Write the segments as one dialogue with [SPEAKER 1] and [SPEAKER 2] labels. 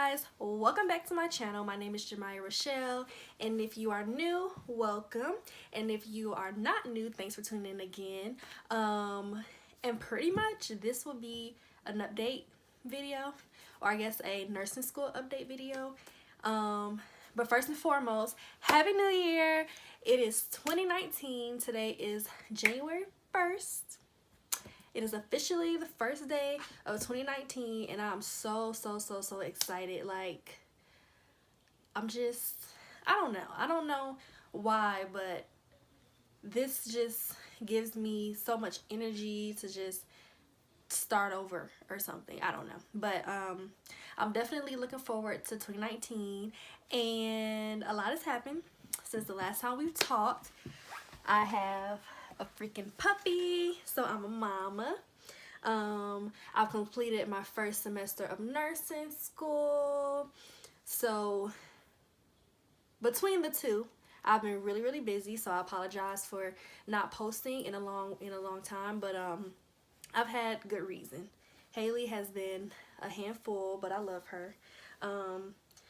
[SPEAKER 1] guys, welcome back to my channel. My name is Jemiah Rochelle, and if you are new, welcome, and if you are not new, thanks for tuning in again. And pretty much this will be an update video, or I guess a nursing school update video. But first and foremost, Happy New Year. It is 2019. Today is January 1st. It is officially the first day of 2019, and I'm so excited. Like, I don't know why, but this just gives me so much energy to just start over or something. I don't know, but I'm definitely looking forward to 2019, and a lot has happened since the last time we've talked. I have a freaking puppy, so I'm a mama. I've completed my first semester of nursing school, so between the two I've been really busy, so I apologize for not posting in a long time, but I've had good reason. Haley has been a handful, but I love her.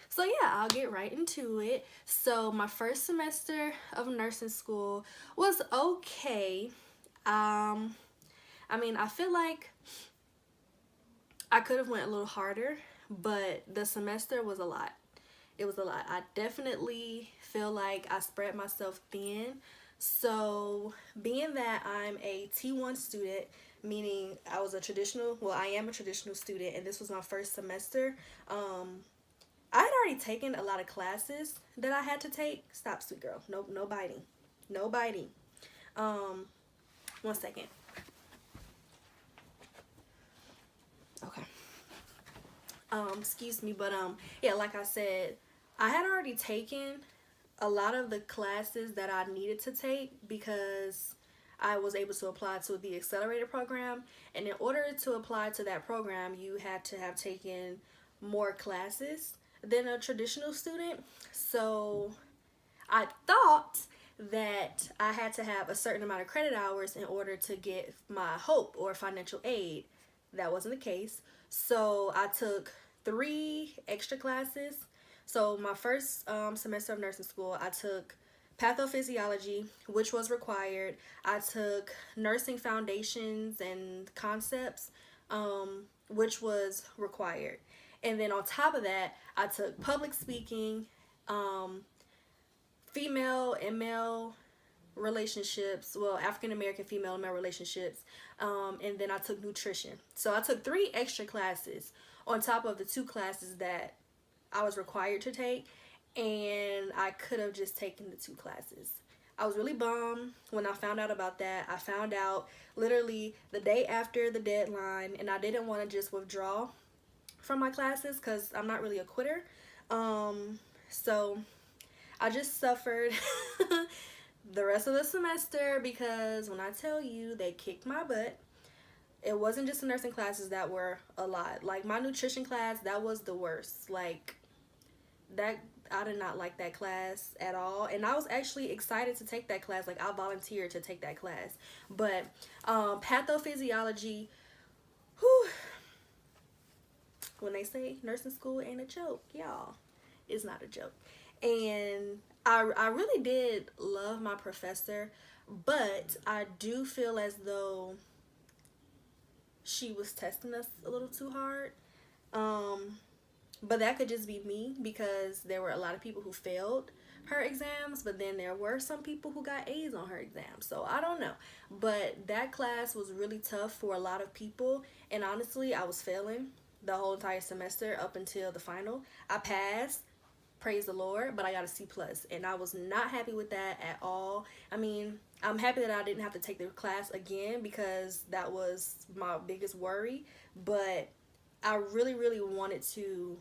[SPEAKER 1] So yeah, I'll get right into it. So my first semester of nursing school was okay. I mean, I feel like I could have went a little harder, but the semester was a lot. It was a lot. I definitely feel like I spread myself thin. So being that I'm a T1 student, meaning I am a traditional student, and this was my first semester, I had already taken a lot of classes that I had to take. Stop, sweet girl. No biting. No biting. 1 second. Okay. Excuse me, but yeah, like I said, I had already taken a lot of the classes that I needed to take because I was able to apply to the accelerated program, and in order to apply to that program, you had to have taken more classes than a traditional student. So I thought that I had to have a certain amount of credit hours in order to get my HOPE or financial aid. That wasn't the case. So I took 3 extra classes. So my first semester of nursing school, I took pathophysiology, which was required. I took nursing foundations and concepts, which was required. And then on top of that, I took public speaking, female and male relationships, well, African American female and male relationships, and then I took nutrition. So I took 3 extra classes on top of the 2 classes that I was required to take, and I could have just taken the 2 classes. I was really bummed when I found out about that. I found out literally the day after the deadline, and I didn't want to just withdraw from my classes because I'm not really a quitter. So I just suffered the rest of the semester because when I tell you they kicked my butt, it wasn't just the nursing classes that were a lot. Like my nutrition class, that was the worst. Like that, I did not like that class at all, and I was actually excited to take that class. Like I volunteered to take that class. But pathophysiology, whew, when they say nursing school ain't a joke, y'all, it's not a joke. And I really did love my professor, but I do feel as though she was testing us a little too hard. But that could just be me because there were a lot of people who failed her exams, but then there were some people who got A's on her exam. So I don't know, but that class was really tough for a lot of people, and honestly I was failing the whole entire semester up until the final. I passed, praise the Lord, but I got a C+, and I was not happy with that at all. I mean, I'm happy that I didn't have to take the class again because that was my biggest worry, but I really wanted to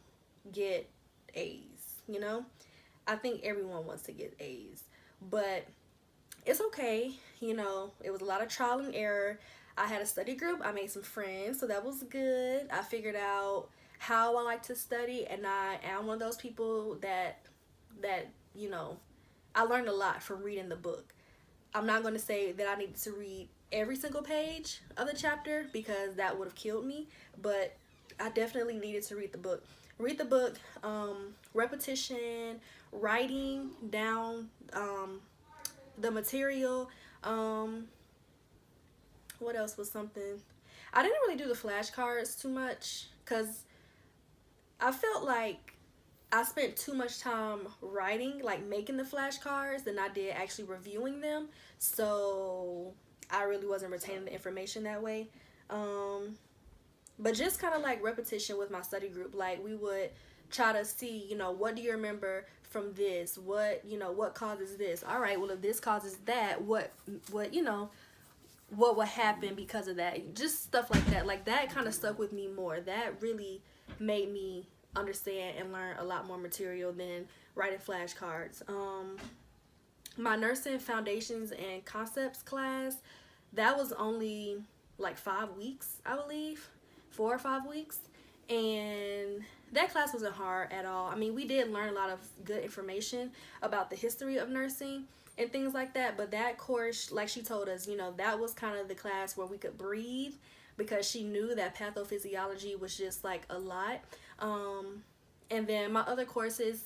[SPEAKER 1] get A's, you know? I think everyone wants to get A's, but it's okay, you know. It was a lot of trial and error. I had a study group. I made some friends, so that was good. I figured out how I like to study, and I am one of those people that you know, I learned a lot from reading the book. I'm not going to say that I needed to read every single page of the chapter because that would have killed me, but I definitely needed to read the book. read the book, repetition, writing down the material. What else was something? I didn't really do the flashcards too much because I felt like I spent too much time writing, like making the flashcards, than I did actually reviewing them. So I really wasn't retaining the information that way. But just kind of like repetition with my study group. Like we would try to see, what do you remember from this? What causes this? All right, well, if this causes that, what would happen because of that? Just stuff like that. Like that kind of stuck with me more. That really made me understand and learn a lot more material than writing flashcards. My nursing foundations and concepts class, that was only like 5 weeks, I believe, 4 or 5 weeks, and that class wasn't hard at all. I mean, we did learn a lot of good information about the history of nursing and things like that, but that course, like she told us, that was kind of the class where we could breathe, because she knew that pathophysiology was just like a lot. And then my other courses,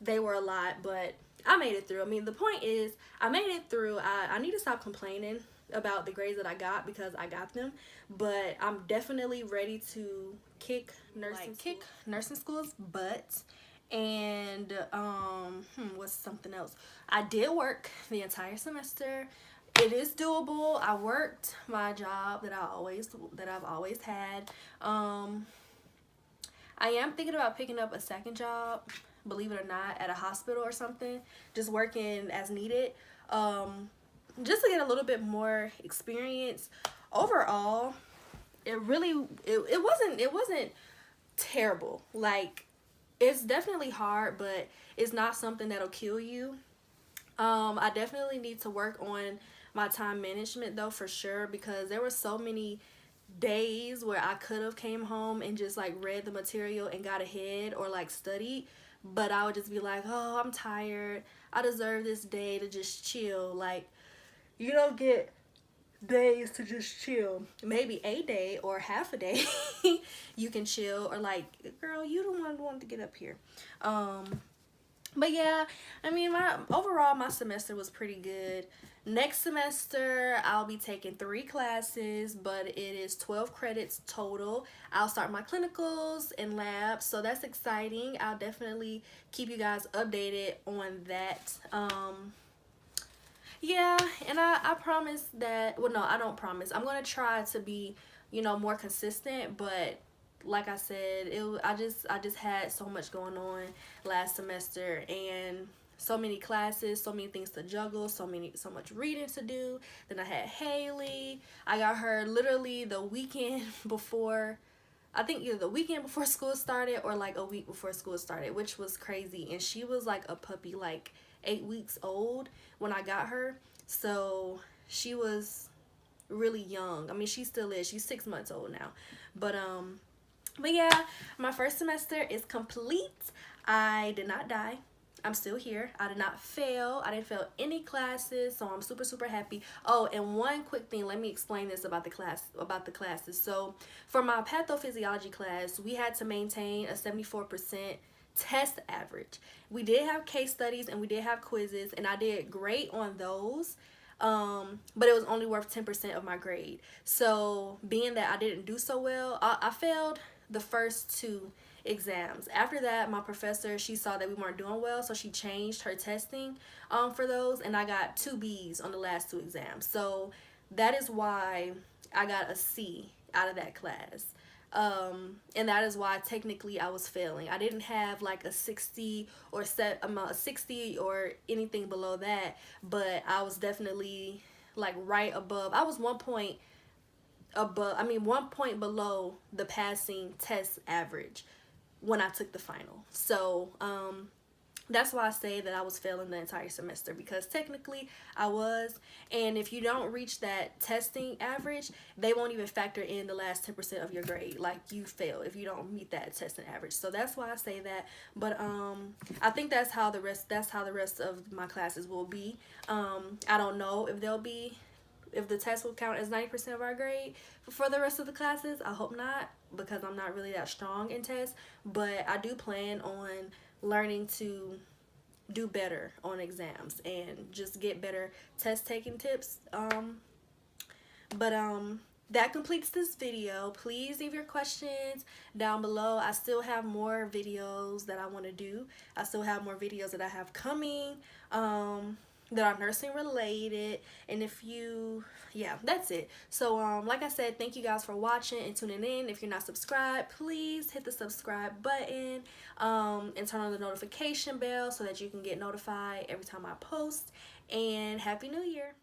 [SPEAKER 1] they were a lot, but I made it through. I mean, the point is, I made it through. I need to stop complaining about the grades that I got, because I got them, but I'm definitely ready to kick nursing school's butt. And what's something else? I did work the entire semester. It is doable. I worked my job that I've always had. I am thinking about picking up a second job, believe it or not, at a hospital or something, just working as needed, just to get a little bit more experience. Overall, it wasn't terrible. Like, it's definitely hard, but it's not something that'll kill you. I definitely need to work on my time management though, for sure, because there were so many days where I could have came home and just like read the material and got ahead, or like studied, but I would just be like, oh, I'm tired, I deserve this day to just chill. Like, you don't get days to just chill. Maybe a day or half a day you can chill, or like, girl, you don't want to get up here. But yeah, I mean, my semester was pretty good. Next semester, I'll be taking 3 classes, but it is 12 credits total. I'll start my clinicals and labs, so that's exciting. I'll definitely keep you guys updated on that. Yeah, and I promise that, well, no, I don't promise. I'm going to try to be, more consistent, but like I said, I just had so much going on last semester, and so many classes, so many things to juggle, so much reading to do. Then I had Haley. I got her literally the weekend before, I think either the weekend before school started or like a week before school started, which was crazy. And she was like a puppy, like 8 weeks old when I got her. So she was really young. I mean, she still is. She's 6 months old now. But yeah, my first semester is complete. I did not die. I'm still here. I did not fail. I didn't fail any classes, so I'm super, super happy. Oh, and one quick thing, let me explain this about the classes. So for my pathophysiology class, we had to maintain a 74% test average. We did have case studies and we did have quizzes, and I did great on those. But it was only worth 10% of my grade. So being that I didn't do so well, I failed the first 2 exams. After that, my professor, she saw that we weren't doing well, so she changed her testing for those, and I got 2 B's on the last 2 exams. So that is why I got a C out of that class. And that is why technically I was failing. I didn't have like a 60 or 60 or anything below that, but I was definitely like right above. I was 1 point below the passing test average when I took the final. So that's why I say that I was failing the entire semester, because technically I was. And if you don't reach that testing average, they won't even factor in the last 10% of your grade. Like, you fail if you don't meet that testing average. So that's why I say that. But I think that's how the rest of my classes will be. I don't know if they'll be if the test will count as 90% of our grade for the rest of the classes. I hope not, because I'm not really that strong in tests, but I do plan on learning to do better on exams and just get better test taking tips. That completes this video. Please leave your questions down below. I still have more videos that I want to do. I still have more videos that I have coming that are nursing related. And if you, yeah, that's it. So like I said, thank you guys for watching and tuning in. If you're not subscribed, please hit the subscribe button and turn on the notification bell so that you can get notified every time I post. And Happy New Year.